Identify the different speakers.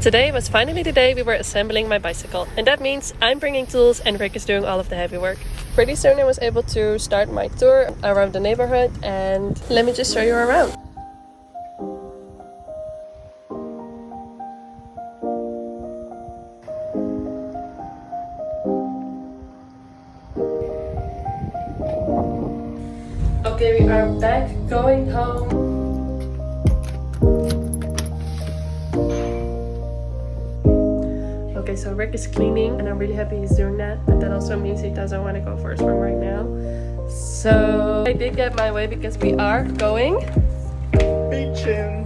Speaker 1: Today was finally the day we were assembling my bicycle, and that means I'm bringing tools and Rick is doing all of the heavy work. Pretty soon I was able to start my tour around the neighborhood, and let me just show you around. Okay, we are back going home. Okay, so Rick is cleaning and I'm really happy he's doing that, but that also means he doesn't want to go for a swim right now. So I did get my way because we are going
Speaker 2: beaching.